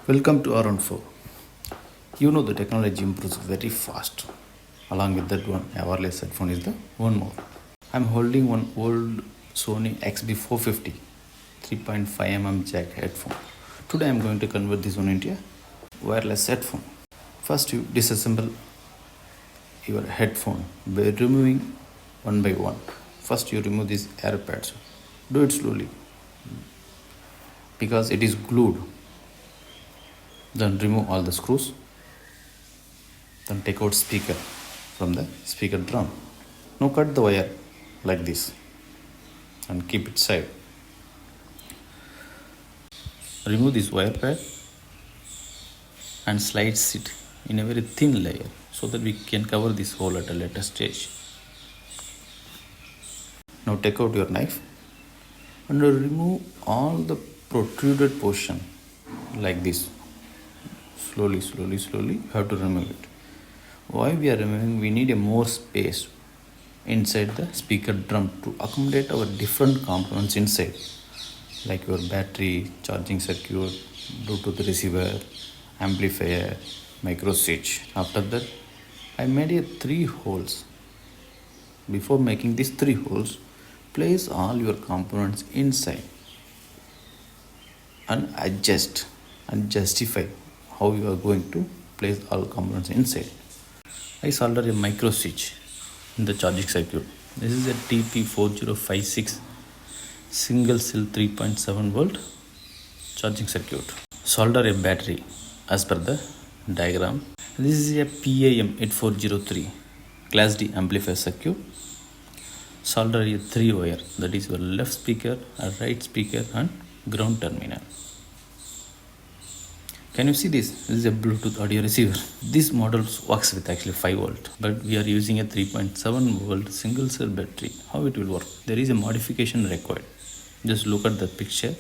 Welcome to Around 4. You know the technology improves very fast. Along with that one, a wireless headphone is the one more. I'm holding one old Sony XB450 3.5 mm jack headphone. Today I'm going to convert this one into a wireless headphone. First you disassemble your headphone by removing one by one. First you remove these air pads. Do it slowly because it is glued. Then remove all the screws. Then take out speaker from the speaker drum. Now cut the wire like this and keep it side. Remove this wire pad and slice it in a very thin layer so that we can cover this hole at a later stage. Now take out your knife and remove all the protruded portion like this. Slowly you have to remove it. Why we are removing? We need a more space inside the speaker drum to accommodate our different components inside, like your battery, charging circuit, Bluetooth receiver, amplifier, micro switch. After that, I made 3 holes. Before making these 3 holes, place all your components inside and adjust and justify how you are going to place all components inside. I soldered a micro switch in the charging circuit. This is a TP4056 single cell 3.7 volt charging circuit. Solder a battery as per the diagram. This is a PAM8403 class D amplifier circuit. Solder a 3 wire, that is your left speaker, a right speaker and ground terminal. Can you see this? This is a Bluetooth audio receiver. This model works with actually 5 volt, but we are using a 3.7 volt single cell battery. How it will work? There is a modification required. Just look at the picture.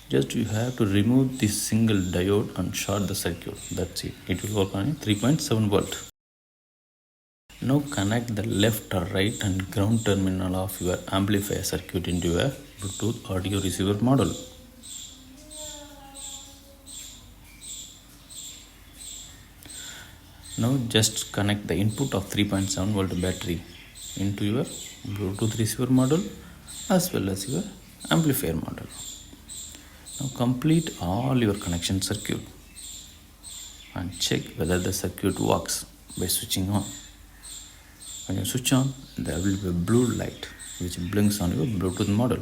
Just you have to remove this single diode and short the circuit. That's it. It will work on a 3.7 volt. Now connect the left or right and ground terminal of your amplifier circuit into a Bluetooth audio receiver model. Now just connect the input of 3.7 volt battery into your Bluetooth receiver model as well as your amplifier model. Now complete all your connection circuit and check whether the circuit works by switching on. When you switch on, there will be a blue light which blinks on your Bluetooth model.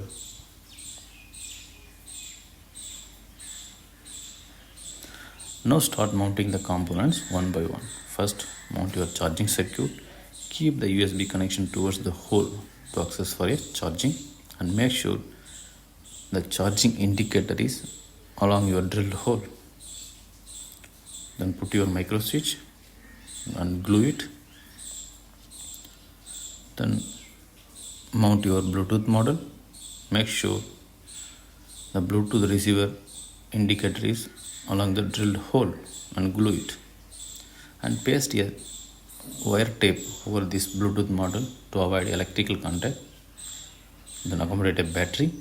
Now start mounting the components one by one. First, mount your charging circuit. Keep the USB connection towards the hole to access for a charging and make sure the charging indicator is along your drilled hole. Then put your micro switch and glue it. Then mount your Bluetooth model. Make sure the Bluetooth receiver indicator is along the drilled hole and glue it. And paste a wire tape over this Bluetooth model to avoid electrical contact. Then accommodate a battery.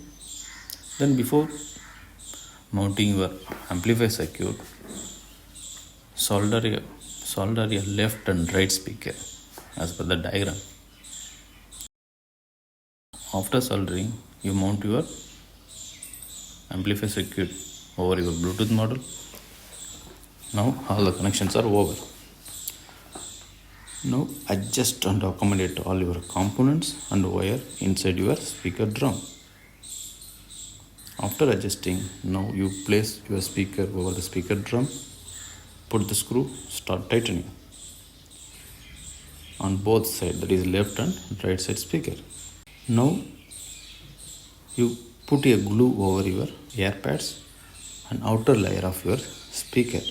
Then before mounting your amplifier circuit, solder a left and right speaker as per the diagram. After soldering, you mount your amplifier circuit over your Bluetooth model. Now all the connections are over. Now adjust and accommodate all your components and wire inside your speaker drum. After adjusting, now you place your speaker over the speaker drum, put the screw, start tightening on both sides, that is left and right side speaker. Now you put a glue over your air pads and outer layer of your speaker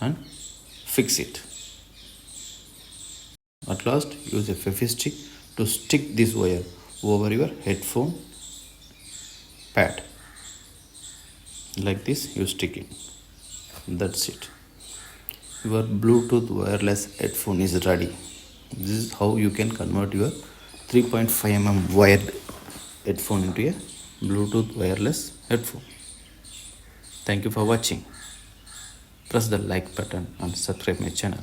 and fix it. At last, use a Fefe stick to stick this wire over your headphone pad. Like this, you stick it. That's it. Your Bluetooth wireless headphone is ready. This is how you can convert your 3.5 mm wired headphone into a Bluetooth wireless headphone. Thank you for watching. press the like button and subscribe my channel.